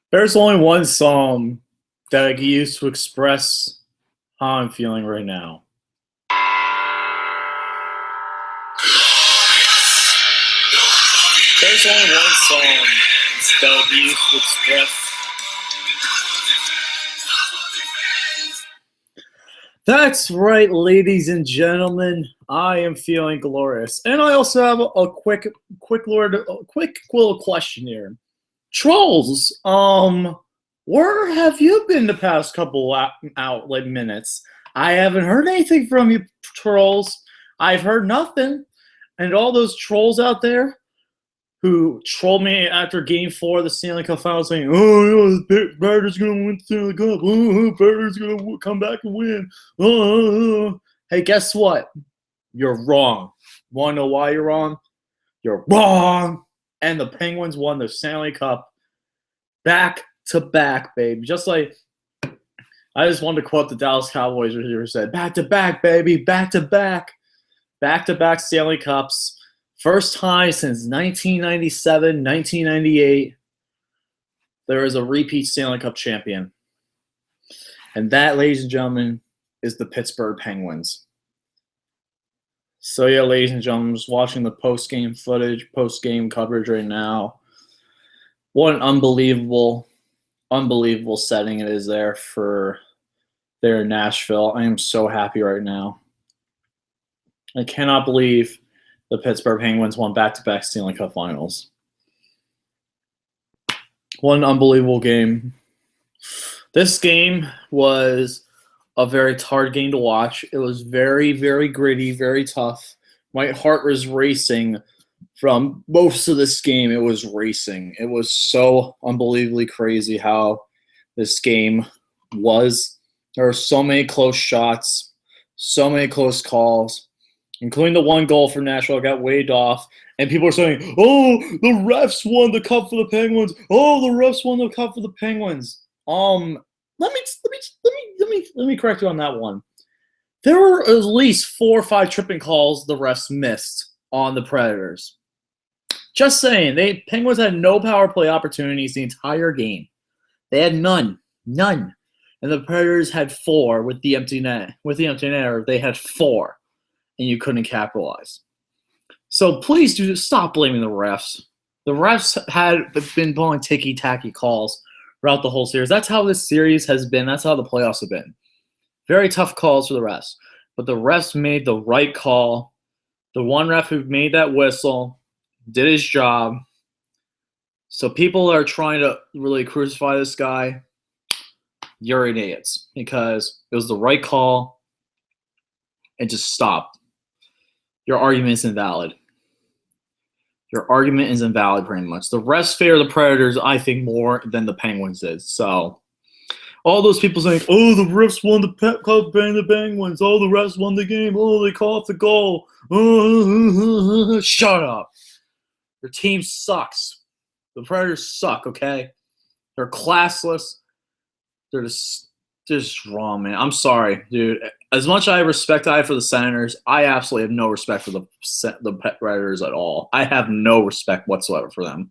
There's only one song that I can use to express how I'm feeling right now. There's only one song that I can use to express. That's right, ladies and gentlemen. I am feeling glorious, and I also have a quick little question here. Trolls, where have you been the past couple minutes? I haven't heard anything from you, trolls. I've heard nothing. And all those trolls out there who trolled me after Game 4 of the Stanley Cup Finals saying, oh, the Predators going to win the Stanley Cup. Oh, Predators going to come back and win. Oh. Hey, guess what? You're wrong. Want to know why you're wrong? You're wrong. And the Penguins won the Stanley Cup back to back, baby. Just like I just wanted to quote the Dallas Cowboys who said, back to back, baby, back to back. Back to back Stanley Cups. First time since 1997, 1998, there is a repeat Stanley Cup champion. And that, ladies and gentlemen, is the Pittsburgh Penguins. So, yeah, ladies and gentlemen, just watching the post-game footage, post-game coverage right now. What an unbelievable setting it is there in Nashville. I am so happy right now. I cannot believe the Pittsburgh Penguins won back-to-back Stanley Cup Finals. What an unbelievable game. This game was a very hard game to watch. It was very, very gritty, very tough. My heart was racing from most of this game. It was racing. It was so unbelievably crazy how this game was. There were so many close shots, so many close calls, including the one goal for Nashville got waved off. And people are saying, oh, the refs won the cup for the Penguins. Oh, the refs won the cup for the Penguins. Let me correct you on that one. There were at least 4 or 5 tripping calls the refs missed on the Predators. Just saying, Penguins had no power play opportunities the entire game. They had none. And the Predators had 4 with the empty net. With the empty net, they had 4, and you couldn't capitalize. So please do stop blaming the refs. The refs had been pulling ticky-tacky calls throughout the whole series. That's how this series has been. That's how the playoffs have been. Very tough calls for the refs. But the refs made the right call. The one ref who made that whistle did his job. So people are trying to really crucify this guy. You're idiots. Because it was the right call. And just stop. Your argument is invalid. Your argument is invalid pretty much. The refs favor the Predators, I think, more than the Penguins did. So, all those people saying, oh, the refs won the cup and the Penguins. Oh, the refs won the game. Oh, they called off the goal. Oh, shut up. Your team sucks. The Predators suck, okay? They're classless. They're just wrong, man. I'm sorry, dude. As much as I respect I have for the Senators, I absolutely have no respect for the Predators at all. I have no respect whatsoever for them.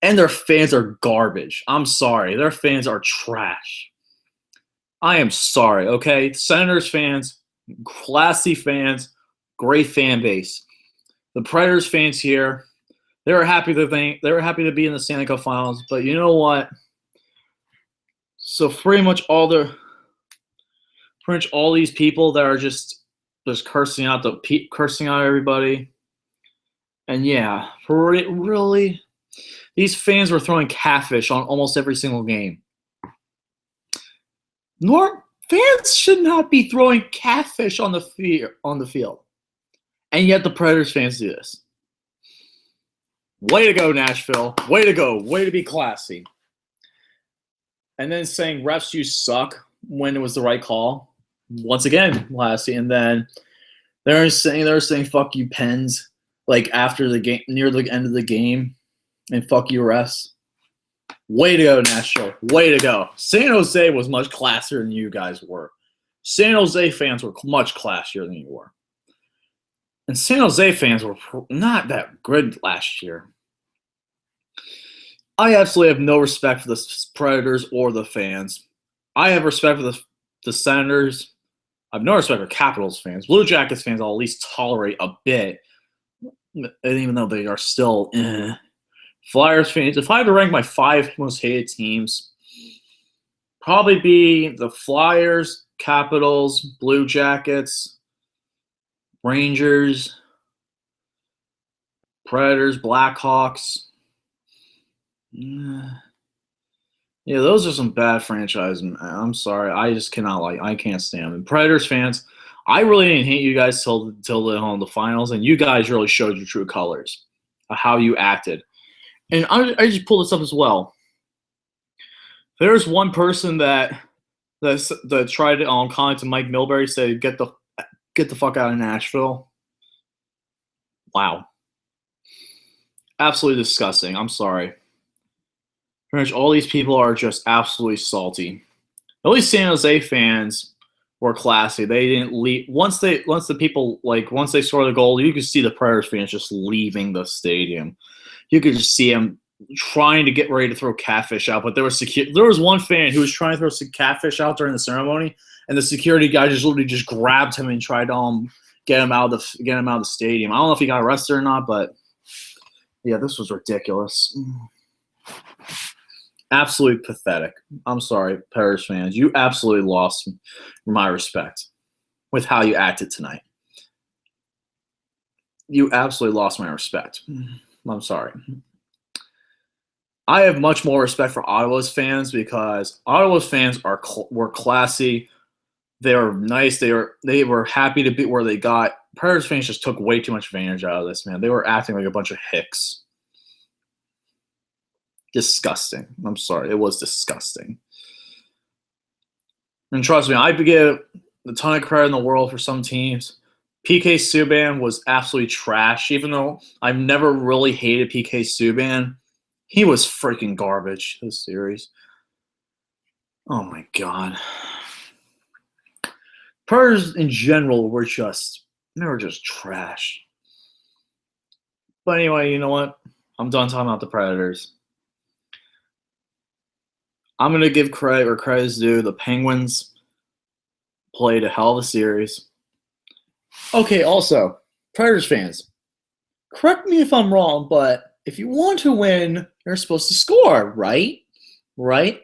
And their fans are garbage. I'm sorry. Their fans are trash. I am sorry, okay? Senators fans, classy fans, great fan base. The Predators fans here, they were happy to be in the Stanley Cup Finals, but you know what? So pretty much all these people that are just cursing out everybody. And yeah, really, these fans were throwing catfish on almost every single game. Fans should not be throwing catfish on the field. And yet the Predators fans do this. Way to go, Nashville. Way to go. Way to be classy. And then saying refs, you suck when it was the right call. Once again, classy. And then they're saying fuck you, Pens, like after the game, near the end of the game, and fuck you, refs. Way to go, Nashville. Way to go. San Jose was much classier than you guys were. San Jose fans were much classier than you were. And San Jose fans were not that good last year. I absolutely have no respect for the Predators or the fans. I have respect for the Senators. I have no respect for Capitals fans. Blue Jackets fans I'll at least tolerate a bit, even though they are still Flyers fans. If I had to rank my 5 most hated teams, probably be the Flyers, Capitals, Blue Jackets, Rangers, Predators, Blackhawks. Yeah, those are some bad franchises. I'm sorry, I just cannot I can't stand them. And Predators fans, I really didn't hate you guys till the finals, and you guys really showed your true colors, of how you acted. And I just pulled this up as well. There's one person that tried to comment to Mike Milbury, say get the fuck out of Nashville. Wow, absolutely disgusting. I'm sorry. Pretty much all these people are just absolutely salty. At least San Jose fans were classy. They didn't leave once they scored the goal. You could see the Predators fans just leaving the stadium. You could just see them trying to get ready to throw catfish out, but there was one fan who was trying to throw some catfish out during the ceremony, and the security guy just literally just grabbed him and tried to get him out of the stadium. I don't know if he got arrested or not, but yeah, this was ridiculous. Absolutely pathetic. I'm sorry, Paris fans. You absolutely lost my respect with how you acted tonight. You absolutely lost my respect. I'm sorry. I have much more respect for Ottawa's fans because Ottawa's fans were classy. They were nice. They were happy to be where they got. Paris fans just took way too much advantage out of this, man. They were acting like a bunch of hicks. Disgusting. I'm sorry. It was disgusting. And trust me, I give a ton of credit in the world for some teams. PK Subban was absolutely trash. Even though I've never really hated PK Subban, he was freaking garbage this series. Oh my god. Predators in general were just trash. But anyway, you know what? I'm done talking about the Predators. I'm going to give credit where credit is due. The Penguins played a hell of a series. Okay, also, Predators fans, correct me if I'm wrong, but if you want to win, you're supposed to score, right? Right?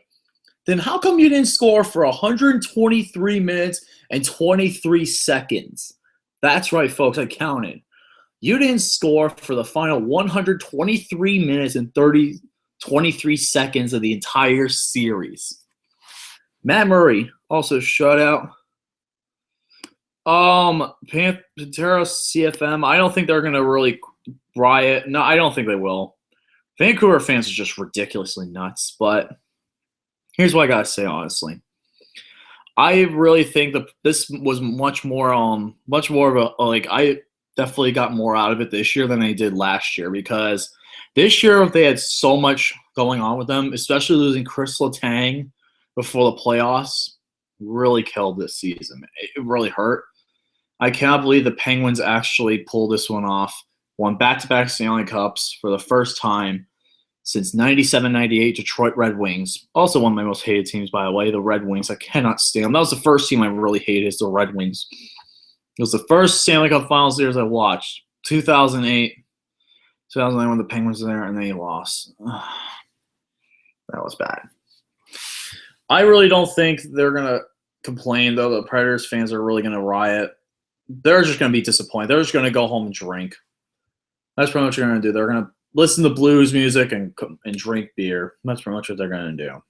Then how come you didn't score for 123 minutes and 23 seconds? That's right, folks, I counted. You didn't score for the final 123 minutes and 23 seconds of the entire series. Matt Murray also shutout. Pantera CFM. I don't think they're gonna really riot. No, I don't think they will. Vancouver fans are just ridiculously nuts. But here's what I gotta say, honestly. I really think that this was much more of a I definitely got more out of it this year than I did last year, because this year they had so much going on with them, especially losing Chris Letang before the playoffs. Really killed this season. It really hurt. I cannot believe the Penguins actually pulled this one off. Won back-to-back Stanley Cups for the first time since 97-98 Detroit Red Wings. Also one of my most hated teams, by the way, the Red Wings. I cannot stand them. That was the first team I really hated, is the Red Wings. It was the first Stanley Cup Finals series I watched. 2008 when the Penguins were there, and they lost. That was bad. I really don't think they're going to complain, though. The Predators fans are really going to riot. They're just going to be disappointed. They're just going to go home and drink. That's pretty much what they're going to do. They're going to listen to blues music and drink beer. That's pretty much what they're going to do.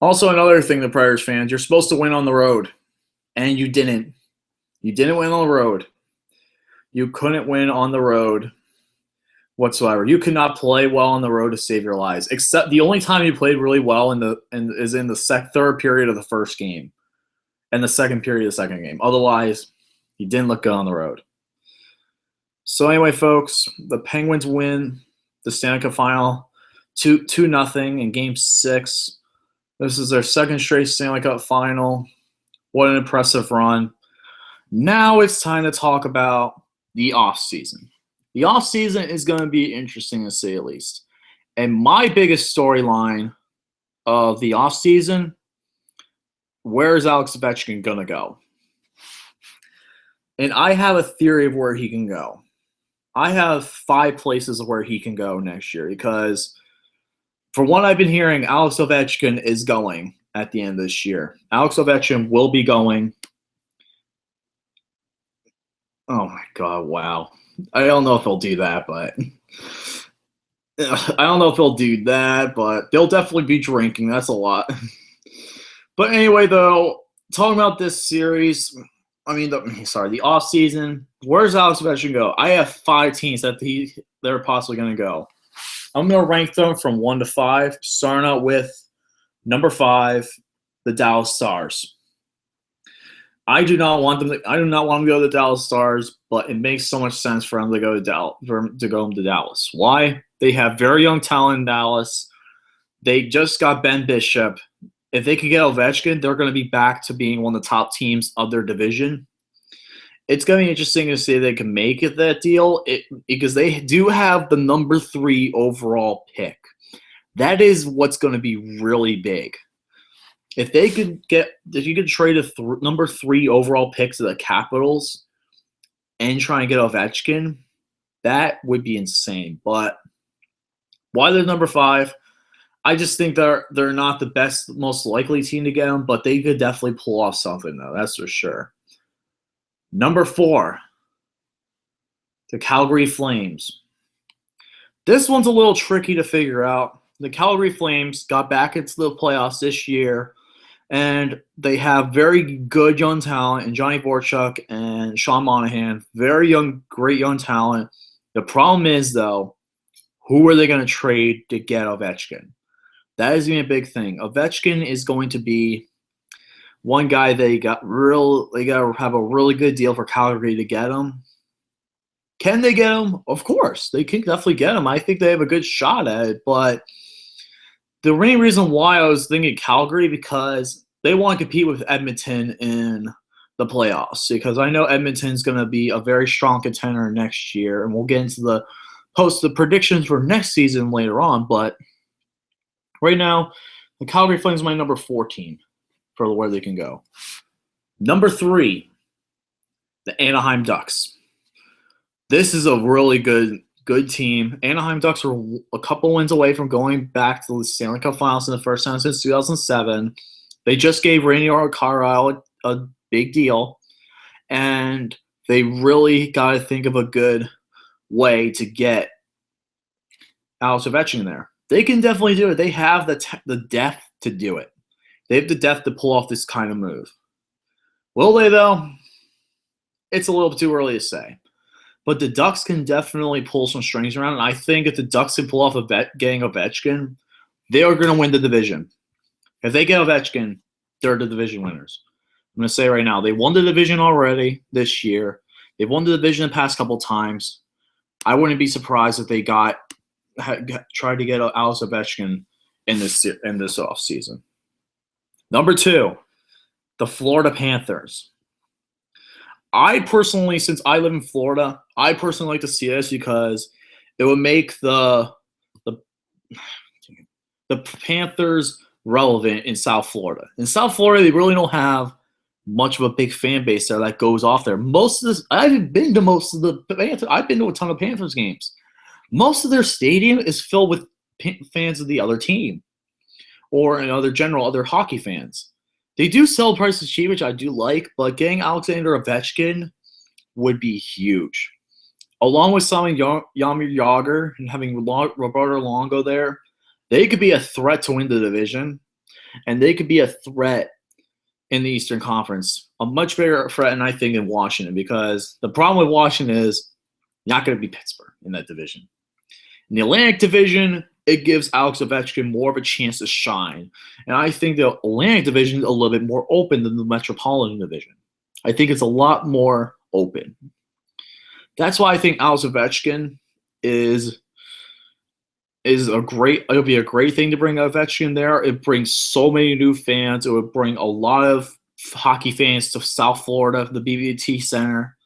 Also, another thing, the Predators fans, you're supposed to win on the road, and you didn't. You didn't win on the road. You couldn't win on the road whatsoever. You could not play well on the road to save your lives. Except the only time you played really well is in the third period of the first game, and the second period of the second game. Otherwise, you didn't look good on the road. So anyway, folks, the Penguins win the Stanley Cup Final 2-0 in Game 6. This is their second straight Stanley Cup Final. What an impressive run. Now it's time to talk about the offseason. The offseason is going to be interesting, to say the least. And my biggest storyline of the offseason, where is Alex Ovechkin going to go? And I have a theory of where he can go. I have 5 places where he can go next year because, from what I've been hearing, Alex Ovechkin is going at the end of this year. Alex Ovechkin will be going. Oh my God, wow. I don't know if he'll do that, but they'll definitely be drinking. That's a lot. But anyway, though, talking about this series, the offseason, where's Alex Ovechkin go? I have 5 teams that they're possibly going to go. I'm going to rank them from 1 to 5, starting out with number 5, the Dallas Stars. I do not want them to go to the Dallas Stars, but it makes so much sense for them to go to Dallas. Why? They have very young talent in Dallas. They just got Ben Bishop. If they can get Ovechkin, they're going to be back to being one of the top teams of their division. It's going to be interesting to see if they can make it that deal because they do have the number 3 overall pick. That is what's going to be really big. If you could trade number 3 overall pick to the Capitals and try and get Ovechkin, that would be insane. But why they're number 5? I just think they're not the best, most likely team to get them, but they could definitely pull off something, though. That's for sure. Number 4, the Calgary Flames. This one's a little tricky to figure out. The Calgary Flames got back into the playoffs this year, and they have very good young talent in Johnny Vorchuk and Sean Monahan. Very young, great young talent. The problem is, though, who are they going to trade to get Ovechkin? That is going to be a big thing. Ovechkin is going to be one guy they got to have a really good deal for Calgary to get him. Can they get him? Of course. They can definitely get him. I think they have a good shot at it, but the main reason why I was thinking Calgary because they want to compete with Edmonton in the playoffs because I know Edmonton's going to be a very strong contender next year, and we'll get into the predictions for next season later on, but right now, the Calgary Flames are my number 4 team for where they can go. Number 3, the Anaheim Ducks. This is a really good team. Anaheim Ducks are a couple wins away from going back to the Stanley Cup Finals in the first time since 2007. They just gave Randy Carlyle a big deal, and they really got to think of a good way to get Alex Ovechkin there. They can definitely do it. They have the depth to do it. They have the depth to pull off this kind of move. Will they, though? It's a little too early to say. But the Ducks can definitely pull some strings around, and I think if the Ducks can pull off getting Ovechkin, they are going to win the division. If they get Ovechkin, they're the division winners. I'm going to say right now, they won the division already this year. They've won the division the past couple times. I wouldn't be surprised if they tried to get Alex Ovechkin in this offseason. Number 2, the Florida Panthers. I personally, since I live in Florida, I personally like to see this because it would make the Panthers relevant in South Florida. In South Florida, they really don't have much of a big fan base there that goes off there. I've been to most of the Panthers. I've been to a ton of Panthers games. Most of their stadium is filled with fans of the other team or other hockey fans. They do sell prices cheap, which I do like, but getting Alexander Ovechkin would be huge. Along with signing Jaromir Jagr and having Roberto Luongo there, they could be a threat to win the division, and they could be a threat in the Eastern Conference. A much bigger threat, and I think, in Washington, because the problem with Washington is not going to be Pittsburgh in that division. In the Atlantic Division, it gives Alex Ovechkin more of a chance to shine. And I think the Atlantic Division is a little bit more open than the Metropolitan Division. I think it's a lot more open. That's why I think Alex Ovechkin it'll be a great thing to bring Ovechkin there. It brings so many new fans. It would bring a lot of hockey fans to South Florida, the BB&T Center.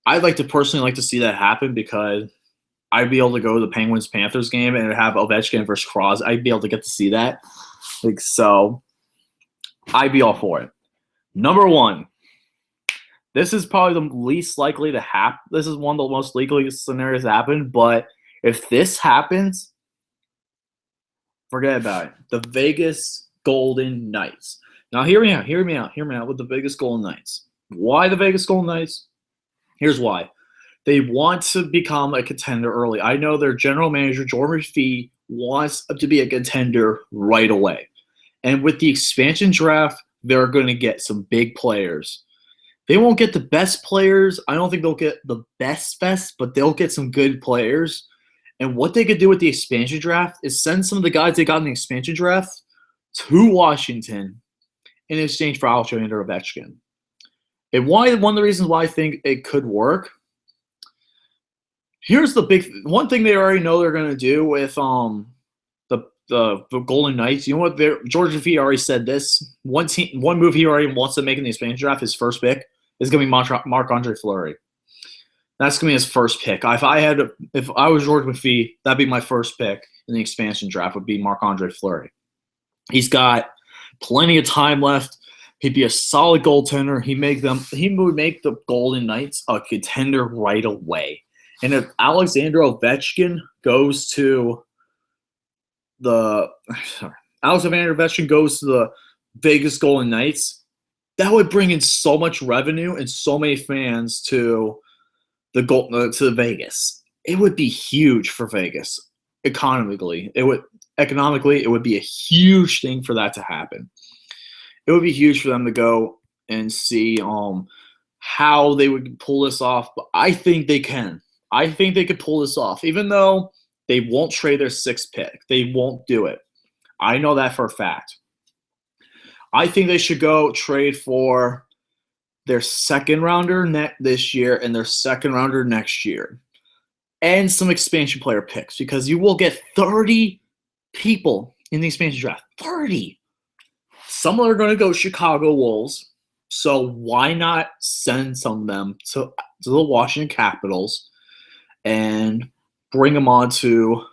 I'd personally like to see that happen because I'd be able to go to the Penguins Panthers game and have Ovechkin versus Crosby. I'd be able to get to see that. Like, so I'd be all for it. Number 1. This is probably the least likely to happen. This is one of the most likely scenarios to happen. But if this happens, forget about it. The Vegas Golden Knights. Now, hear me out with the Vegas Golden Knights. Why the Vegas Golden Knights? Here's why. They want to become a contender early. I know their general manager, Jordan Fee, wants to be a contender right away. And with the expansion draft, they're going to get some big players. They won't get the best players. I don't think they'll get the best, but they'll get some good players. And what they could do with the expansion draft is send some of the guys they got in the expansion draft to Washington in exchange for Alexander Ovechkin. And one of the reasons why I think it could work, here's the big one thing they already know they're going to do with the Golden Knights. You know what? George Fee already said this. One move he already wants to make in the expansion draft, his first pick, is going to be Marc-Andre Fleury. That's going to be his first pick. If I was George McPhee, that'd be my first pick in the expansion draft, would be Marc-Andre Fleury. He's got plenty of time left. He'd be a solid goaltender. He would make the Golden Knights a contender right away. And if Alexander Ovechkin goes to the Vegas Golden Knights, that would bring in so much revenue and so many fans to Vegas. It would be huge for Vegas economically. It would be a huge thing for that to happen. It would be huge for them to go and see how they would pull this off. But I think they can. I think they could pull this off, even though they won't trade their 6th pick. They won't do it. I know that for a fact. I think they should go trade for their 2nd rounder this year and their 2nd rounder next year. And some expansion player picks, because you will get 30 people in the expansion draft. 30. Some are going to go Chicago Wolves. So why not send some of them to the Washington Capitals and bring them on to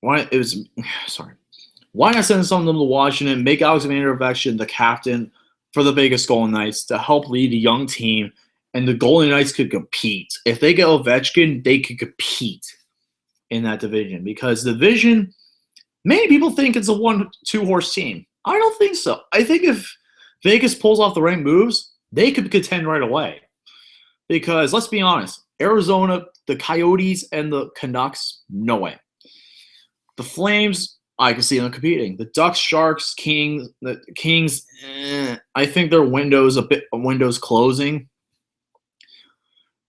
why not send some of them to Washington, make Alexander Ovechkin the captain for the Vegas Golden Knights to help lead a young team, and the Golden Knights could compete. If they get Ovechkin, they could compete in that division, because the division, many people think it's a 1-2 horse team. I don't think so. I think if Vegas pulls off the right moves, they could contend right away. Because let's be honest, Arizona, the Coyotes, and the Canucks, no way. The Flames, I can see them competing. The Ducks, Sharks, Kings, I think their window's closing.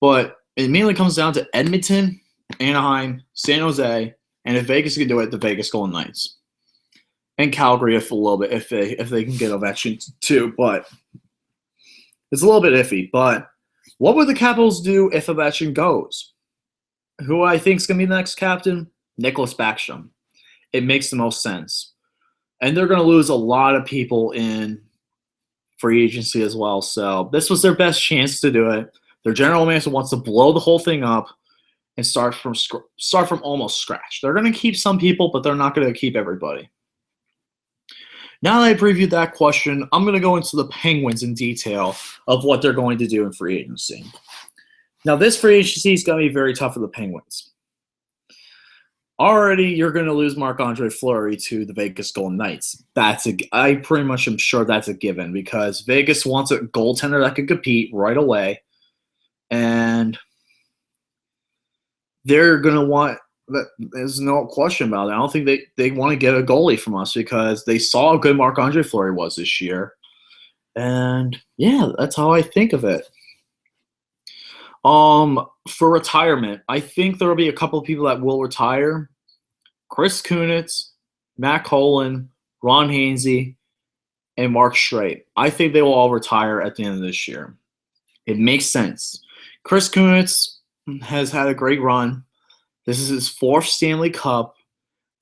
But it mainly comes down to Edmonton, Anaheim, San Jose, and if Vegas can do it, the Vegas Golden Knights. And Calgary, if they can get Ovechkin too, but it's a little bit iffy. But what would the Capitals do if Ovechkin goes? Who I think is going to be the next captain? Nicholas Backstrom. It makes the most sense. And they're going to lose a lot of people in free agency as well. So this was their best chance to do it. Their general manager wants to blow the whole thing up and start from almost scratch. They're going to keep some people, but they're not going to keep everybody. Now that I previewed that question, I'm going to go into the Penguins in detail of what they're going to do in free agency. Now, this free agency is going to be very tough for the Penguins. Already, you're going to lose Marc-Andre Fleury to the Vegas Golden Knights. I pretty much am sure that's a given, because Vegas wants a goaltender that can compete right away. And they're going to want – there's no question about it. I don't think they want to get a goalie from us, because they saw how good Marc-Andre Fleury was this year. And, yeah, that's how I think of it. For retirement, I think there will be a couple of people that will retire. Chris Kunitz, Matt Cullen, Ron Hainsey, and Mark Streit. I think they will all retire at the end of this year. It makes sense. Chris Kunitz has had a great run. This is his 4th Stanley Cup,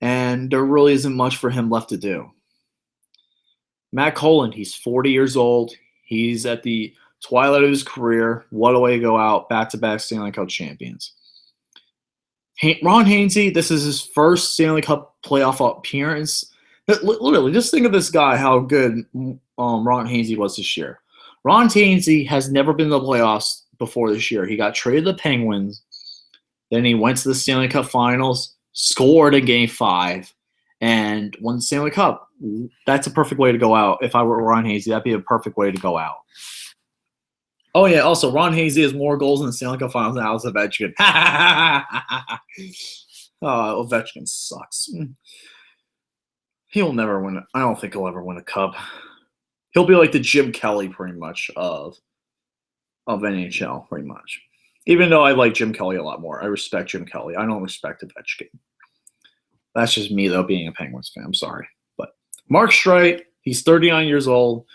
and there really isn't much for him left to do. Matt Cullen, he's 40 years old. He's at the twilight of his career. What a way to go out, back-to-back Stanley Cup champions. Ron Hainsey, this is his first Stanley Cup playoff appearance. Literally, just think of this guy, how good Ron Hainsey was this year. Ron Hainsey has never been in the playoffs before this year. He got traded to the Penguins. Then he went to the Stanley Cup Finals, scored in Game 5, and won the Stanley Cup. That's a perfect way to go out. If I were Ron Hainsey, that'd be a perfect way to go out. Oh, yeah, also, Ron Hainsey has more goals in the Stanley Cup Finals than Alex Ovechkin. Ovechkin sucks. He'll never win. I don't think he'll ever win a cup. He'll be like the Jim Kelly, pretty much, of NHL, pretty much. Even though I like Jim Kelly a lot more. I respect Jim Kelly. I don't respect Ovechkin. That's just me, though, being a Penguins fan. I'm sorry. But Mark Streit, he's 39 years old.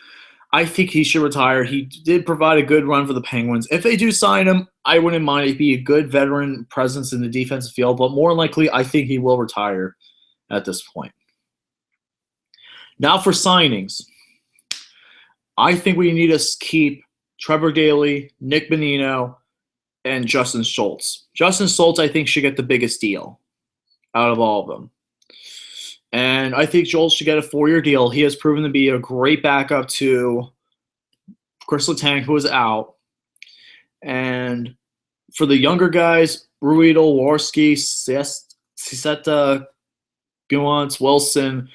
I think he should retire. He did provide a good run for the Penguins. If they do sign him, I wouldn't mind. He'd be a good veteran presence in the defensive field. But more likely, I think he will retire at this point. Now for signings. I think we need to keep Trevor Daley, Nick Bonino, and Justin Schultz. Justin Schultz, I think, should get the biggest deal out of all of them. And I think Schultz should get a 4-year deal. He has proven to be a great backup to Chris Letang, who is out. And for the younger guys, Ruedel, Worski, Cicetta, Guants, Wilson,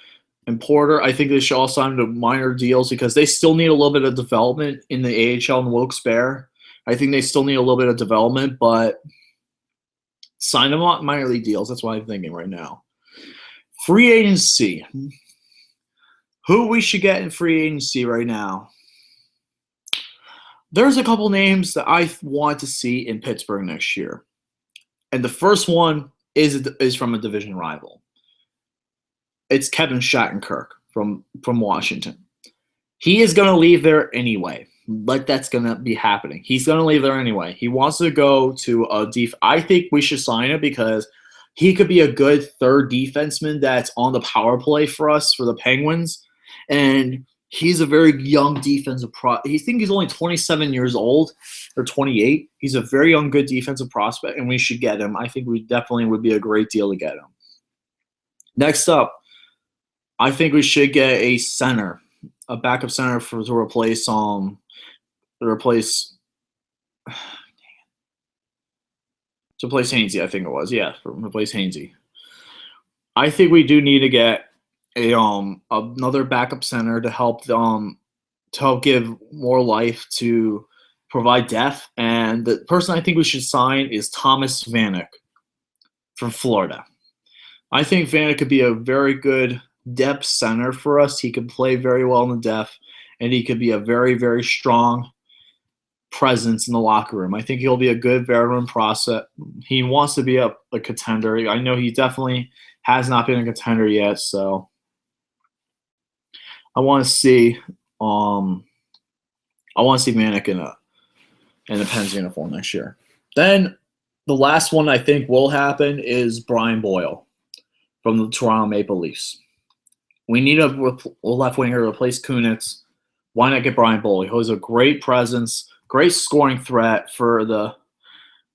and Porter, I think they should all sign to minor deals because they still need a little bit of development in the AHL and Wilkes-Barre. I think they still need a little bit of development, but sign them on minor league deals. That's what I'm thinking right now. Free agency. Who we should get in free agency right now? There's a couple names that I want to see in Pittsburgh next year. And the first one is from a division rival. It's Kevin Shattenkirk from Washington. He is going to leave there anyway. Like, that's going to be happening. He's going to leave there anyway. He wants to go to a I think we should sign him because he could be a good third defenseman that's on the power play for us, for the Penguins. And he's a very young defensive I think he's only 27 years old or 28. He's a very young, good defensive prospect, and we should get him. I think we definitely would be a great deal to get him. Next up, I think we should get a center, a backup center to replace Hainsey, I think it was. Yeah, replace Hainsey. I think we do need to get another backup center to help give more life, to provide depth. And the person I think we should sign is Thomas Vanek from Florida. I think Vanek could be a very good depth center for us. He could play very well in the depth, and he could be a very, very strong presence in the locker room. I think he'll be a good veteran process. He wants to be a contender. I know he definitely has not been a contender yet, so I want to see Vanek in a Pens uniform next year. Then the last one I think will happen is Brian Boyle from the Toronto Maple Leafs. We need a left winger to replace Kunitz. Why not get Brian Boyle? He has a great presence, great scoring threat for the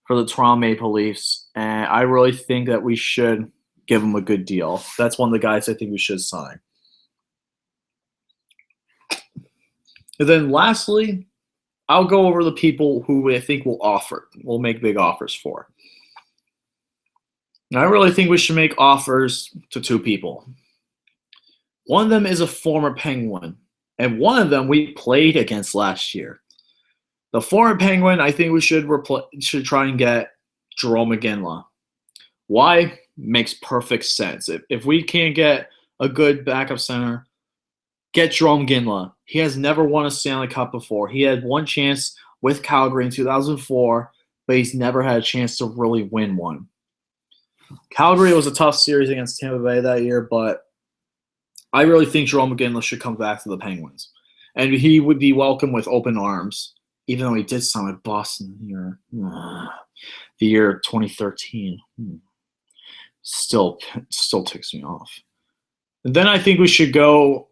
Toronto Maple Leafs, and I really think that we should give him a good deal. That's one of the guys I think we should sign. And then lastly, I'll go over the people who I think will make big offers for. And I really think we should make offers to two people. One of them is a former Penguin, and one of them we played against last year. The former Penguin, I think we should try and get Jerome McGinley. Why? Makes perfect sense. If we can't get a good backup center, get Jerome McGinley. He has never won a Stanley Cup before. He had one chance with Calgary in 2004, but he's never had a chance to really win one. Calgary was a tough series against Tampa Bay that year, but I really think Jerome McGinley should come back to the Penguins. And he would be welcome with open arms, even though he did sign with Boston the year 2013. Still ticks me off. And then I think we should go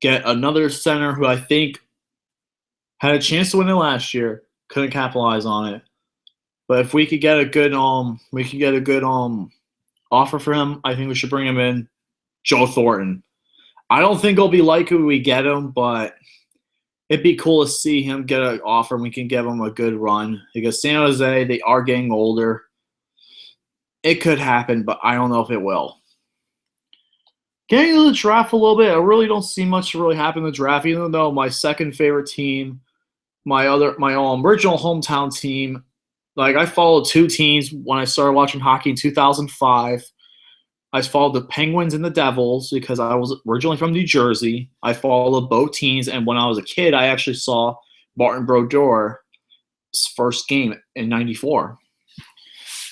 get another center who I think had a chance to win it last year, couldn't capitalize on it, But if we could get a good offer for him, I think we should bring him in. Joe Thornton. I don't think it'll be likely we get him, but it'd be cool to see him get an offer and we can give him a good run. Because San Jose, they are getting older. It could happen, but I don't know if it will. Getting into the draft a little bit, I really don't see much really happen in the draft, even though my second favorite team, my original hometown team, like I followed two teams when I started watching hockey in 2005. I followed the Penguins and the Devils because I was originally from New Jersey. I followed both teams, and when I was a kid, I actually saw Martin Brodeur's first game in '94.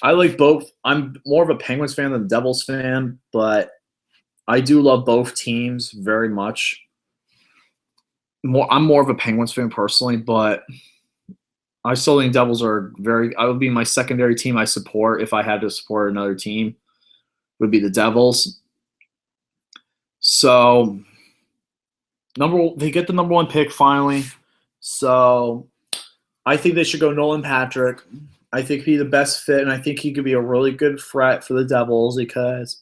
I like both. I'm more of a Penguins fan than a Devils fan, but I do love both teams very much. I'm more of a Penguins fan personally, but I still think Devils are I would be my secondary team I support if I had to support another team. Would be the Devils. So they get the number one pick finally. So I think they should go Nolan Patrick. I think he'd be the best fit, and I think he could be a really good threat for the Devils because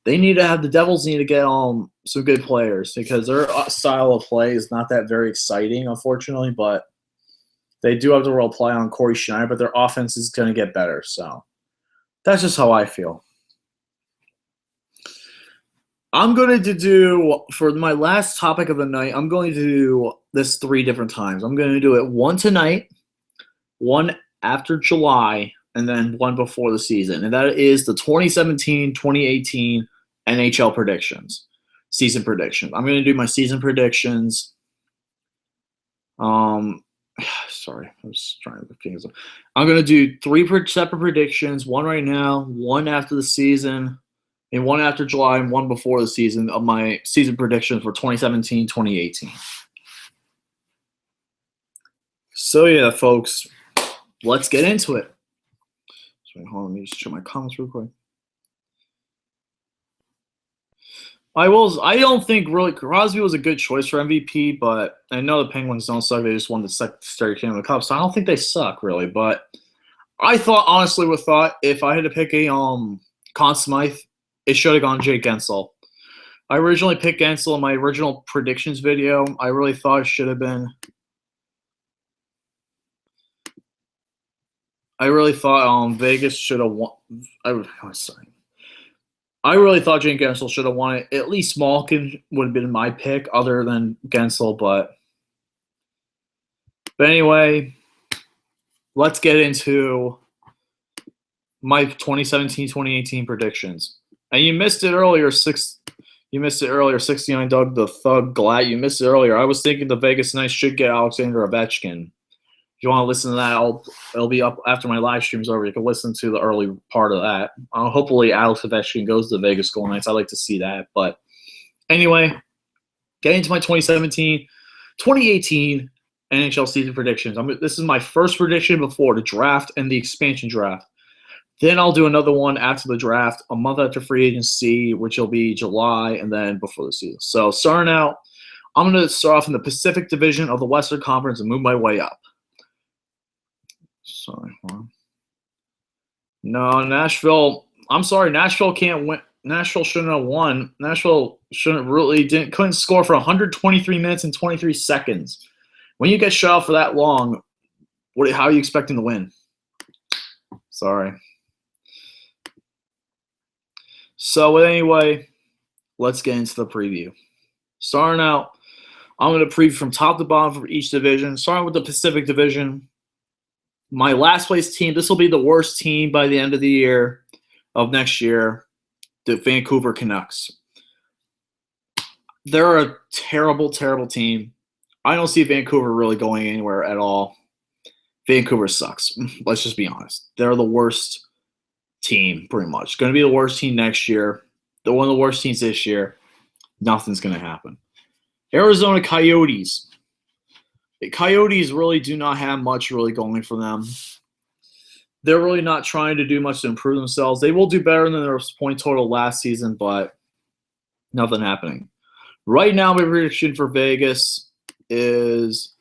the Devils need to get some good players because their style of play is not that very exciting, unfortunately, but they do have to rely on Corey Schneider, but their offense is going to get better. So that's just how I feel. I'm going to do, for my last topic of the night, I'm going to do this 3 different times. I'm going to do it one tonight, one after July, and then one before the season. And that is the 2017-2018 NHL predictions, season predictions. I'm going to do my season predictions. Sorry, I was trying to look things up. I'm going to do 3 separate predictions, one right now, one after the season, and one after July, and one before the season of my season predictions for 2017-2018. So yeah, folks, let's get into it. So hold on, let me just check my comments real quick. I don't think really Crosby was a good choice for MVP, but I know the Penguins don't suck. They just won the Stanley Cup, so I don't think they suck really. But I honestly would thought if I had to pick a Conn Smythe, it should have gone Jake Gensel. I originally picked Gensel in my original predictions video. I really thought it should have been. I really thought Vegas should have won. I really thought Jake Gensel should have won it. At least Malkin would have been my pick other than Gensel. But anyway, let's get into my 2017-2018 predictions. And you missed it earlier, 69 Doug the Thug Glatt. You missed it earlier. I was thinking the Vegas Knights should get Alexander Ovechkin. If you want to listen to that, it'll be up after my live stream's over. You can listen to the early part of that. Hopefully Alex Ovechkin goes to the Vegas Golden Knights. I'd like to see that. But anyway, getting to my 2017-2018 NHL season predictions. This is my first prediction before the draft and the expansion draft. Then I'll do another one after the draft, a month after free agency, which will be July, and then before the season. So starting out, I'm going to start off in the Pacific Division of the Western Conference and move my way up. Sorry. No, Nashville. I'm sorry. Nashville can't win. Nashville shouldn't have won. Nashville couldn't score for 123 minutes and 23 seconds. When you get shut out for that long, how are you expecting to win? Sorry. So anyway, let's get into the preview. Starting out, I'm going to preview from top to bottom for each division. Starting with the Pacific Division. My last place team, this will be the worst team by the end of the year of next year, the Vancouver Canucks. They're a terrible, terrible team. I don't see Vancouver really going anywhere at all. Vancouver sucks. Let's just be honest. They're the worst team, pretty much. Going to be the worst team next year. They're one of the worst teams this year. Nothing's going to happen. Arizona Coyotes. The Coyotes really do not have much really going for them. They're really not trying to do much to improve themselves. They will do better than their point total last season, but nothing happening. Right now, my prediction for Vegas is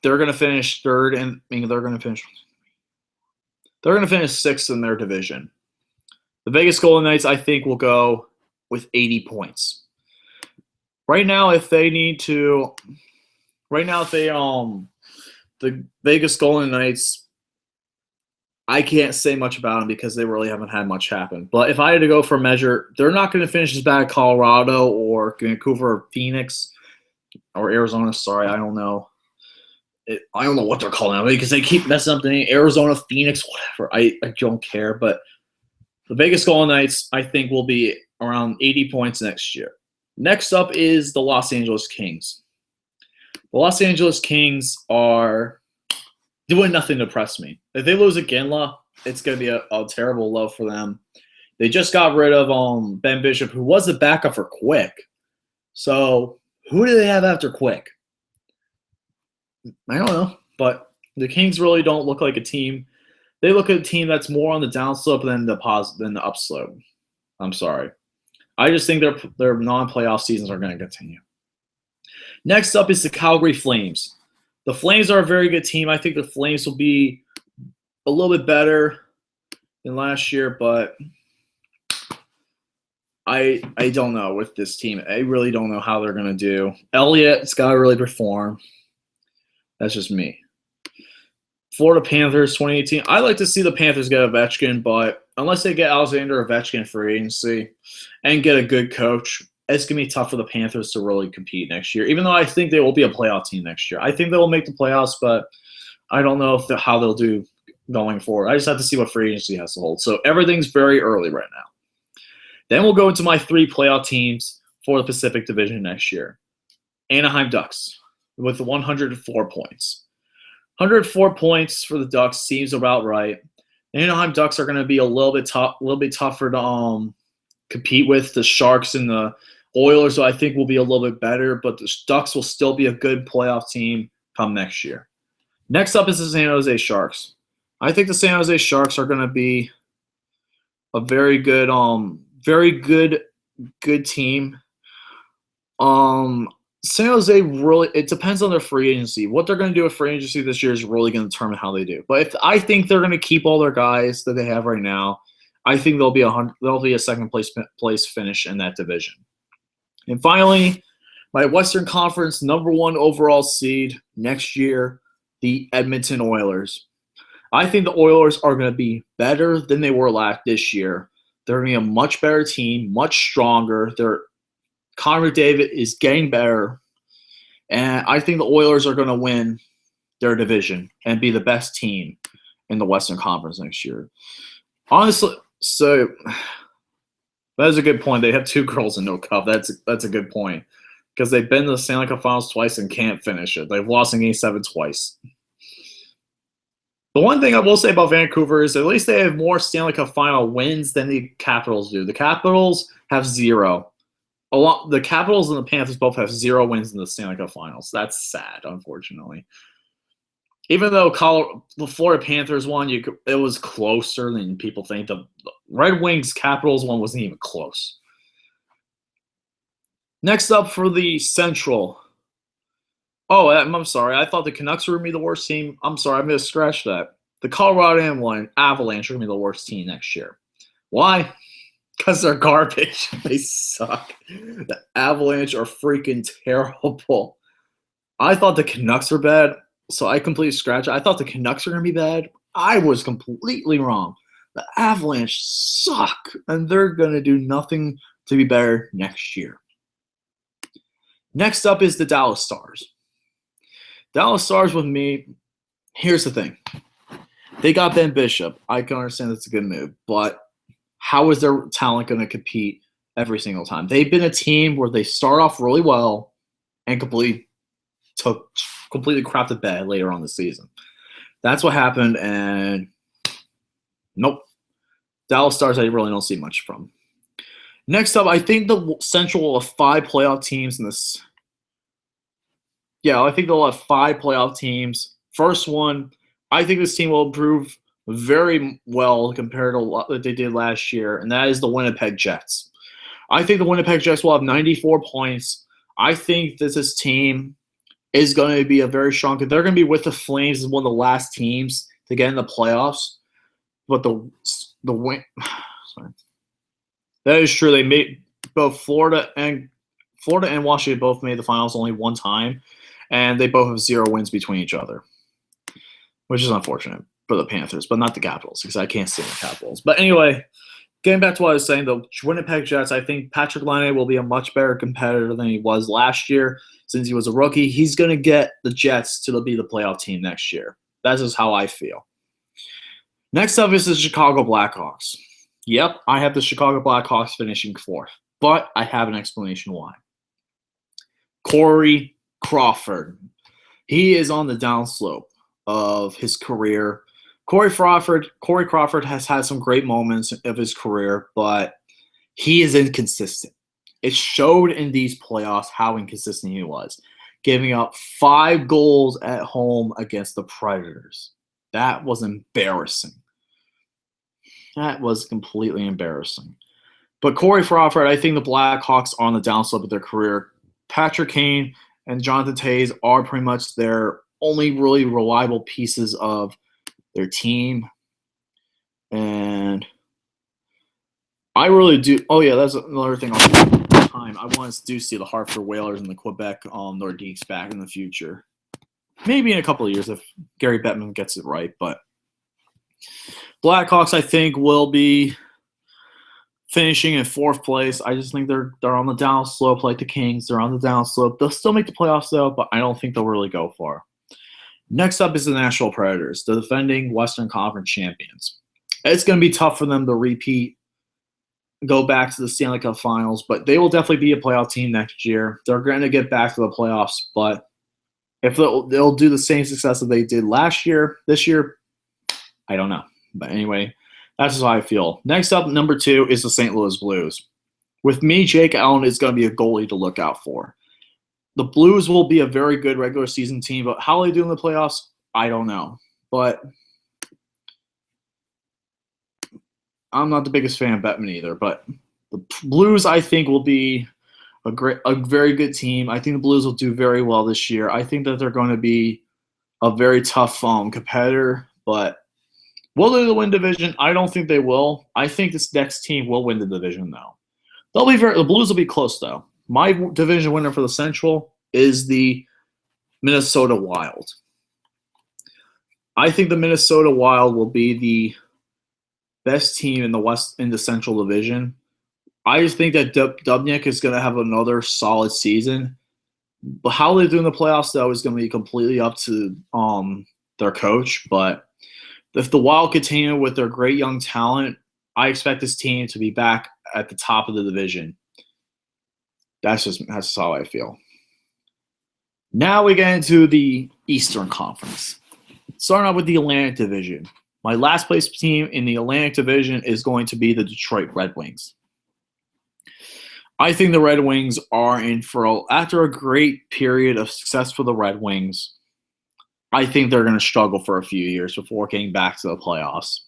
they're going to finish third, and they're going to finish They're going to finish 6th in their division. The Vegas Golden Knights, I think, will go with 80 points. Right now, if they the Vegas Golden Knights, I can't say much about them because they really haven't had much happen. But if I had to go for a measure, they're not going to finish as bad as Colorado or Vancouver or Phoenix or Arizona. Sorry, I don't know. I don't know what they're calling them because they keep messing up the name. Arizona, Phoenix, whatever. I don't care. But the Vegas Golden Knights, I think, will be around 80 points next year. Next up is the Los Angeles Kings. The Los Angeles Kings are doing nothing to impress me. If they lose again, it's going to be a terrible low for them. They just got rid of Ben Bishop, who was the backup for Quick. So who do they have after Quick? I don't know. But the Kings really don't look like a team. They look at a team that's more on the downslope than the upslope. I'm sorry. I just think their non-playoff seasons are going to continue. Next up is the Calgary Flames. The Flames are a very good team. I think the Flames will be a little bit better than last year, but I don't know with this team. I really don't know how they're going to do. Elliott's got to really perform. That's just me. Florida Panthers 2018. I like to see the Panthers get Ovechkin, but unless they get Alexander Ovechkin free agency and get a good coach, it's going to be tough for the Panthers to really compete next year, even though I think they will be a playoff team next year. I think they will make the playoffs, but I don't know how they'll do going forward. I just have to see what free agency has to hold. So everything's very early right now. Then we'll go into my 3 playoff teams for the Pacific Division next year. Anaheim Ducks with 104 points. 104 points for the Ducks seems about right. The Anaheim Ducks are going to be a little bit tougher to compete with. The Sharks and the Oilers, I think, will be a little bit better, but the Ducks will still be a good playoff team come next year. Next up is the San Jose Sharks. I think the San Jose Sharks are going to be a very good team. San Jose really, it depends on their free agency. What they're going to do with free agency this year is really going to determine how they do. But I think they're going to keep all their guys that they have right now. I think they'll be a second place finish in that division. And finally, my Western Conference #1 overall seed next year, the Edmonton Oilers. I think the Oilers are going to be better than they were this year. They're going to be a much better team, much stronger. Connor McDavid is getting better, and I think the Oilers are going to win their division and be the best team in the Western Conference next year. Honestly, so that is a good point. They have 2 girls and no cup. That's a good point because they've been to the Stanley Cup Finals twice and can't finish it. They've lost in Game 7 twice. The one thing I will say about Vancouver is at least they have more Stanley Cup Final wins than the Capitals do. The Capitals have 0. The Capitals and the Panthers both have 0 wins in the Stanley Cup Finals. That's sad, unfortunately. Even though the Florida Panthers won, it was closer than people think. The Red Wings Capitals one wasn't even close. Next up for the Central. Oh, I'm sorry. I thought the Canucks were going to be the worst team. I'm sorry. I'm going to scratch that. The Colorado Avalanche are going to be the worst team next year. Why? Because they're garbage. They suck. The Avalanche are freaking terrible. I thought the Canucks were bad, so I completely scratched it. I thought the Canucks were going to be bad. I was completely wrong. The Avalanche suck, and they're going to do nothing to be better next year. Next up is the Dallas Stars. Dallas Stars with me, here's the thing. They got Ben Bishop. I can understand that's a good move, but how is their talent going to compete every single time? They've been a team where they start off really well and completely crap the bed later on the season. That's what happened, and nope. Dallas Stars I really don't see much from. Next up, I think the Central will have 5 playoff teams in this. Yeah, I think they'll have 5 playoff teams. First one, I think this team will improve very well compared to what they did last year, and that is the Winnipeg Jets. I think the Winnipeg Jets will have 94 points. I think that this team is going to be a very strong – they're going to be with the Flames as one of the last teams to get in the playoffs. but the win. Sorry, that is true. They made both Florida and Washington both made the finals only one time, and they both have 0 wins between each other, which is unfortunate for the Panthers, but not the Capitals because I can't stand the Capitals. But anyway, getting back to what I was saying, the Winnipeg Jets, I think Patrick Laine will be a much better competitor than he was last year since he was a rookie. He's going to get the Jets to be the playoff team next year. That's just how I feel. Next up is the Chicago Blackhawks. Yep, I have the Chicago Blackhawks finishing 4th, but I have an explanation why. Corey Crawford. He is on the downslope of his career. Corey Crawford has had some great moments of his career, but he is inconsistent. It showed in these playoffs how inconsistent he was, giving up 5 goals at home against the Predators. That was embarrassing. That was completely embarrassing. But Corey Crawford, I think the Blackhawks are on the downslope of their career. Patrick Kane and Jonathan Toews are pretty much their only really reliable pieces of their team. And I really do. Oh, yeah, that's another thing. I want to see the Hartford Whalers and the Quebec Nordiques back in the future. Maybe in a couple of years if Gary Bettman gets it right. But Blackhawks, I think, will be finishing in 4th place. I just think they're on the downslope like the Kings. They're on the downslope. They'll still make the playoffs, though, but I don't think they'll really go far. Next up is the Nashville Predators, the defending Western Conference champions. It's going to be tough for them to repeat, go back to the Stanley Cup Finals, but they will definitely be a playoff team next year. They're going to get back to the playoffs, but if they'll do the same success that they did this year, I don't know. But anyway, that's just how I feel. Next up, number 2 is the St. Louis Blues. With me, Jake Allen is going to be a goalie to look out for. The Blues will be a very good regular season team, but how they do in the playoffs, I don't know. But I'm not the biggest fan of Bettman either. But the Blues, I think, will be a very good team. I think the Blues will do very well this year. I think that they're going to be a very tough competitor, but will they win division? I don't think they will. I think this next team will win the division, though. The Blues will be close, though. My division winner for the Central is the Minnesota Wild. I think the Minnesota Wild will be the best team in the Central Division. I just think that Dubnyk is going to have another solid season. But how they do in the playoffs, though, is going to be completely up to their coach. But if the Wild continue with their great young talent, I expect this team to be back at the top of the division. That's how I feel. Now we get into the Eastern Conference. Starting off with the Atlantic Division. My last place team in the Atlantic Division is going to be the Detroit Red Wings. I think the Red Wings are in after a great period of success for the Red Wings, I think they're going to struggle for a few years before getting back to the playoffs.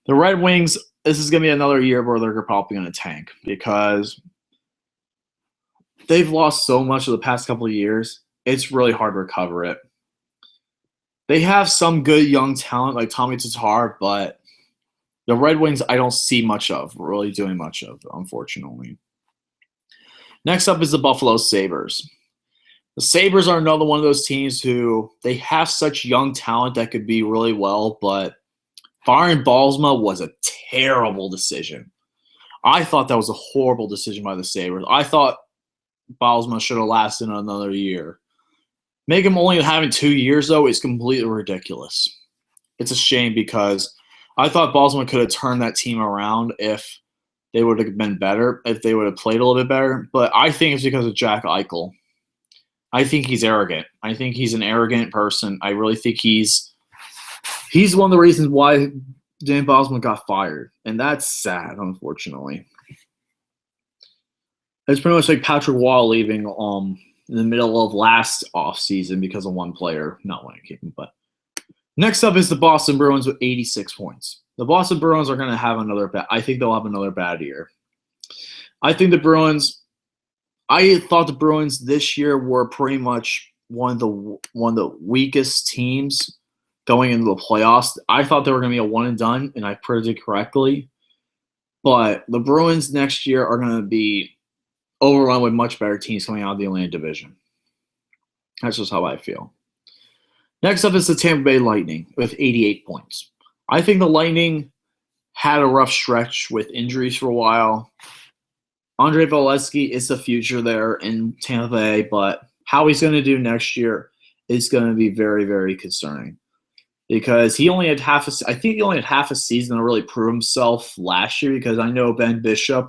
The Red Wings, this is going to be another year where they're probably going to tank because they've lost so much of the past couple of years. It's really hard to recover it. They have some good young talent like Tommy Tatar, but the Red Wings I don't see really doing much of, unfortunately. Next up is the Buffalo Sabres. The Sabres are another one of those teams who they have such young talent that could be really well, but firing Ballsma was a terrible decision. I thought that was a horrible decision by the Sabres. I thought Ballsma should have lasted another year. Make him only having 2 years, though, is completely ridiculous. It's a shame because I thought Ballsma could have turned that team around if they would have been better, if they would have played a little bit better. But I think it's because of Jack Eichel. I think he's arrogant. I think he's an arrogant person. I really think he's one of the reasons why Dan Ballsma got fired. And that's sad, unfortunately. It's pretty much like Patrick Wall leaving in the middle of last offseason because of one player. Not one kicking, but next up is the Boston Bruins with 86 points. The Boston Bruins are going to have I think they'll have another bad year. I thought the Bruins this year were pretty much one of the weakest teams going into the playoffs. I thought they were going to be a one and done, and I predicted correctly. But the Bruins next year are going to be overrun with much better teams coming out of the Atlantic Division. That's just how I feel. Next up is the Tampa Bay Lightning with 88 points. I think the Lightning had a rough stretch with injuries for a while. Andre Valesky is the future there in Tampa Bay, but how he's going to do next year is going to be very, very concerning. Because he only had half a season to really prove himself last year, because I know Ben Bishop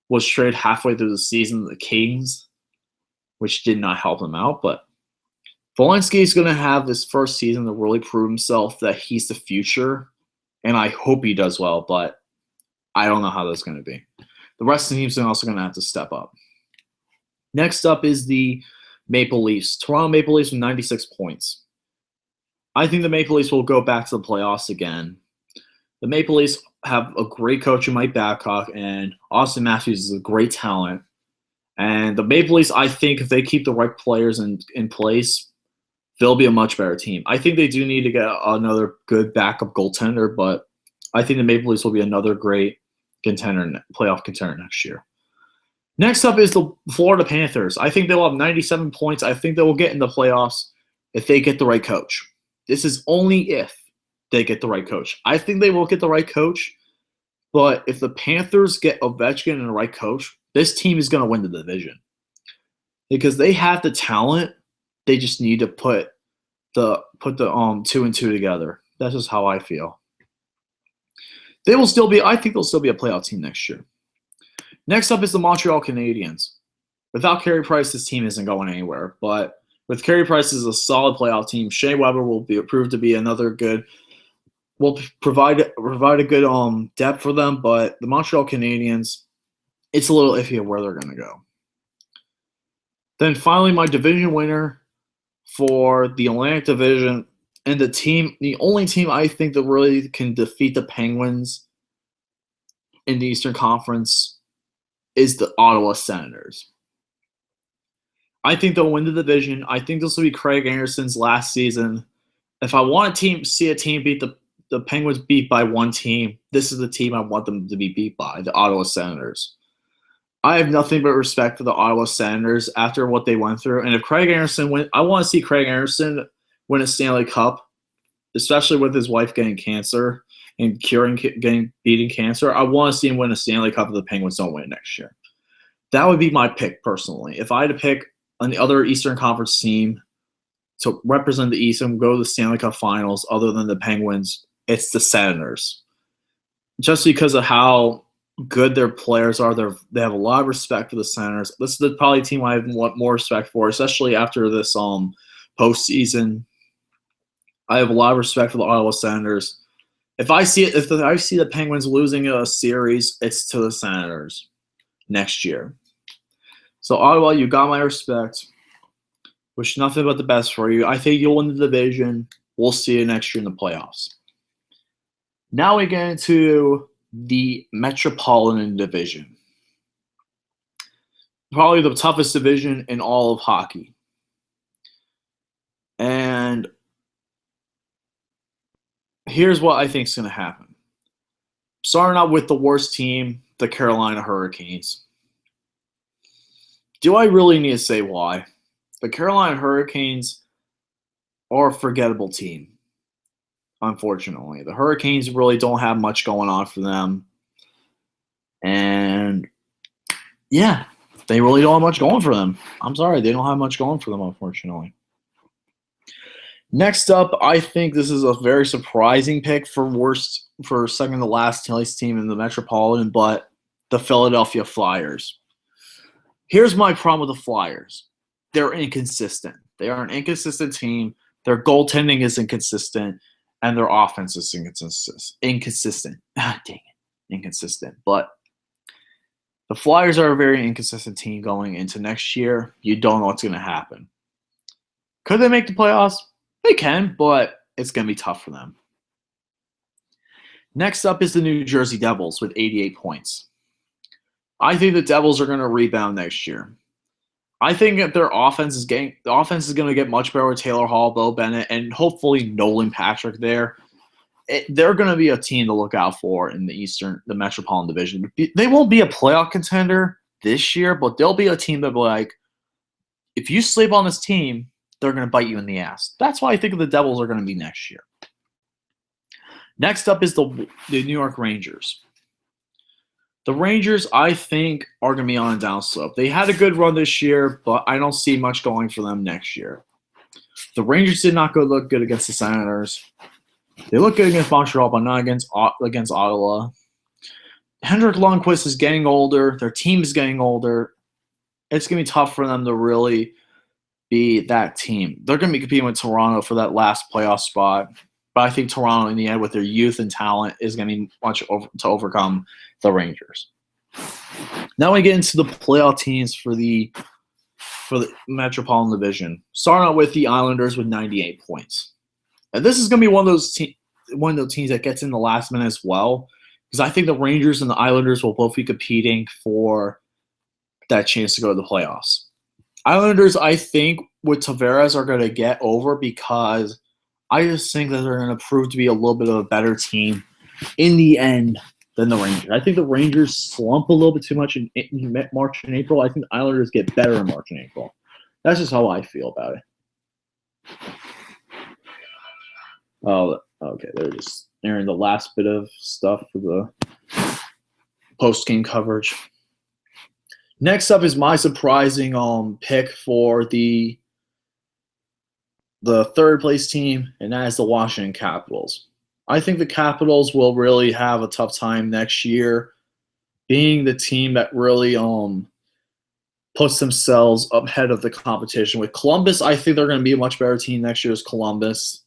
was traded halfway through the season to the Kings, which did not help him out. But Valesky is going to have this first season to really prove himself that he's the future, and I hope he does well, but I don't know how that's going to be. The rest of the teams are also going to have to step up. Next up is the Maple Leafs. Toronto Maple Leafs with 96 points. I think the Maple Leafs will go back to the playoffs again. The Maple Leafs have a great coach in Mike Babcock, and Austin Matthews is a great talent. And the Maple Leafs, I think if they keep the right players in place, they'll be a much better team. I think they do need to get another good backup goaltender, but I think the Maple Leafs will be another great playoff contender next year. Next up is the Florida Panthers. I think they will have 97 points. I think they will get in the playoffs if they get the right coach. This is only if they get the right coach. I think they will get the right coach, but if the Panthers get Ovechkin and the right coach, this team is going to win the division. Because they have the talent, they just need to put the 2 and 2 together. That's just how I feel. I think they'll still be a playoff team next year. Next up is the Montreal Canadiens. Without Carey Price, this team isn't going anywhere. But with Carey Price as a solid playoff team, Shea Weber will be proved to be another good. Will provide a good depth for them. But the Montreal Canadiens, it's a little iffy of where they're going to go. Then finally, my division winner for the Atlantic Division, and the only team I think that really can defeat the Penguins in the Eastern Conference is the Ottawa Senators. I think they'll win the division. I think this will be Craig Anderson's last season. If I want to see a team beat the Penguins beat by one team, this is the team I want them to be beat by, the Ottawa Senators. I have nothing but respect for the Ottawa Senators after what they went through. And if Craig Anderson wins, I want to see Craig Anderson win a Stanley Cup, especially with his wife getting cancer and beating cancer. I want to see him win a Stanley Cup if the Penguins don't win it next year. That would be my pick personally. If I had to pick an other Eastern Conference team to represent the East and go to the Stanley Cup Finals other than the Penguins, it's the Senators. Just because of how good their players are, they have a lot of respect for the Senators. This is probably team I want more respect for, especially after this postseason. I have a lot of respect for the Ottawa Senators. If I see the Penguins losing a series, it's to the Senators next year. So Ottawa, you got my respect. Wish nothing but the best for you. I think you'll win the division. We'll see you next year in the playoffs. Now we get into the Metropolitan Division. Probably the toughest division in all of hockey. And here's what I think is going to happen. Starting out with the worst team, the Carolina Hurricanes. Do I really need to say why? The Carolina Hurricanes are a forgettable team, unfortunately. The Hurricanes really don't have much going on for them. And, yeah, they really don't have much going for them. I'm sorry, they don't have much going for them, unfortunately. Next up, I think this is a very surprising pick for second to last place team in the Metropolitan, but the Philadelphia Flyers. Here's my problem with the Flyers. They're inconsistent. They are an inconsistent team. Their goaltending is inconsistent, and their offense is inconsistent. Dang it. Inconsistent. But the Flyers are a very inconsistent team going into next year. You don't know what's going to happen. Could they make the playoffs? They can, but it's going to be tough for them. Next up is the New Jersey Devils with 88 points. I think the Devils are going to rebound next year. I think that the offense is going to get much better with Taylor Hall, Bo Bennett, and hopefully Nolan Patrick there. They're going to be a team to look out for in the Metropolitan Division. They won't be a playoff contender this year, but they'll be a team that will like, if you sleep on this team, they're going to bite you in the ass. That's why I think the Devils are going to be next year. Next up is the New York Rangers. The Rangers, I think, are going to be on a downslope. They had a good run this year, but I don't see much going for them next year. The Rangers did not look good against the Senators. They look good against Montreal, but not against Ottawa. Henrik Lundqvist is getting older. Their team is getting older. It's going to be tough for them to really be that team. They're going to be competing with Toronto for that last playoff spot. But I think Toronto, in the end, with their youth and talent, is going to be much to overcome the Rangers. Now we get into the playoff teams for the Metropolitan Division. Starting out with the Islanders with 98 points. And this is going to be one of those teams that gets in the last minute as well, because I think the Rangers and the Islanders will both be competing for that chance to go to the playoffs. Islanders, I think, with Tavares are going to get over because I just think that they're going to prove to be a little bit of a better team in the end than the Rangers. I think the Rangers slump a little bit too much in March and April. I think the Islanders get better in March and April. That's just how I feel about it. Oh, okay. They're just airing the last bit of stuff for the post-game coverage. Next up is my surprising pick for the third place team, and that is the Washington Capitals. I think the Capitals will really have a tough time next year, being the team that really puts themselves up ahead of the competition. With Columbus, I think they're going to be a much better team next year as Columbus.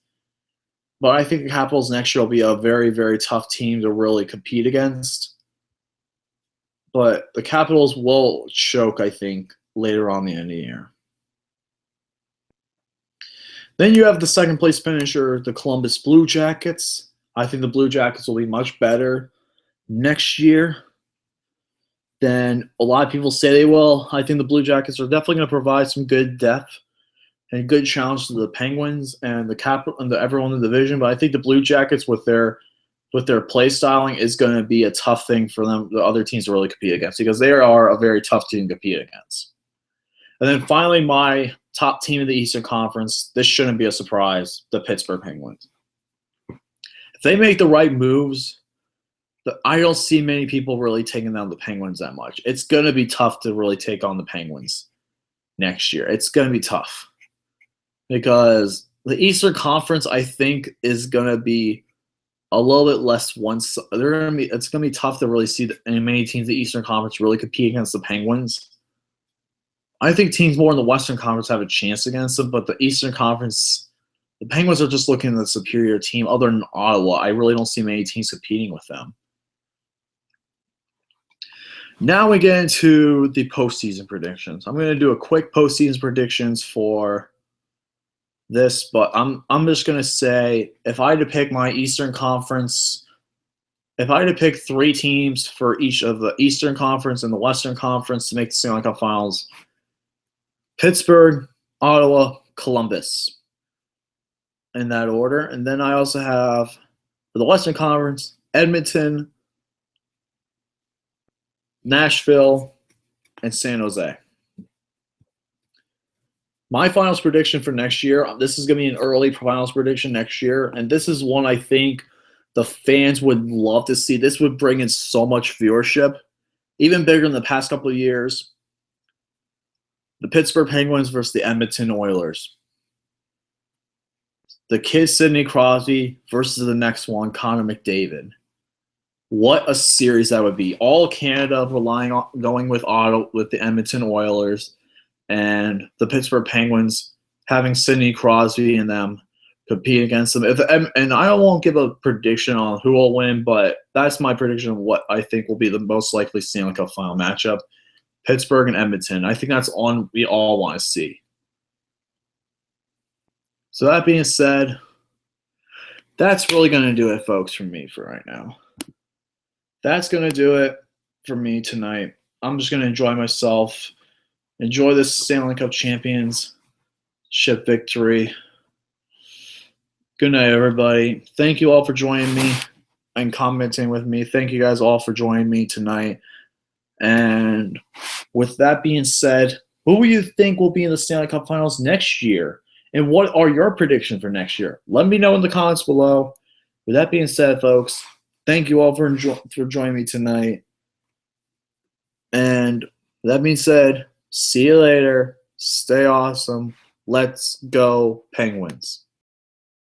But I think the Capitals next year will be a very, very tough team to really compete against. But the Capitals will choke, I think, later on the end of the year. Then you have the second place finisher, the Columbus Blue Jackets. I think the Blue Jackets will be much better next year than a lot of people say they will. I think the Blue Jackets are definitely going to provide some good depth and a good challenge to the Penguins and everyone in the division. But I think the Blue Jackets with their play styling is going to be a tough thing for them, the other teams to really compete against, because they are a very tough team to compete against. And then finally, my top team in the Eastern Conference, this shouldn't be a surprise, the Pittsburgh Penguins. If they make the right moves, I don't see many people really taking down the Penguins that much. It's going to be tough to really take on the Penguins next year. It's going to be tough because the Eastern Conference, I think, is going to be a little bit less it's going to be tough to really see many teams in the Eastern Conference really compete against the Penguins. I think teams more in the Western Conference have a chance against them, but the Eastern Conference, the Penguins are just looking at the superior team. Other than Ottawa, I really don't see many teams competing with them. Now we get into the postseason predictions. I'm going to do a quick postseason predictions for this, but I'm just going to say if I had to pick my Eastern Conference, if I had to pick 3 teams for each of the Eastern Conference and the Western Conference to make the Stanley Cup Finals, Pittsburgh, Ottawa, Columbus, in that order. And then I also have, for the Western Conference, Edmonton, Nashville, and San Jose. My finals prediction for next year, this is going to be an early finals prediction next year, and this is one I think the fans would love to see. This would bring in so much viewership, even bigger than the past couple of years. The Pittsburgh Penguins versus the Edmonton Oilers. The kid Sidney Crosby versus the next one, Connor McDavid. What a series that would be. All Canada relying on going with the Edmonton Oilers, and the Pittsburgh Penguins having Sidney Crosby and them compete against them. And I won't give a prediction on who will win, but that's my prediction of what I think will be the most likely Stanley Cup final matchup. Pittsburgh and Edmonton. I think that's on we all want to see. So that being said, that's really going to do it, folks, for me for right now. That's going to do it for me tonight. I'm just going to enjoy myself Enjoy this Stanley Cup championship victory. Good night, everybody. Thank you all for joining me and commenting with me. Thank you guys all for joining me tonight. And with that being said, who do you think will be in the Stanley Cup Finals next year? And what are your predictions for next year? Let me know in the comments below. With that being said, folks, thank you all for joining me tonight. And with that being said, see you later. Stay awesome. Let's go, Penguins.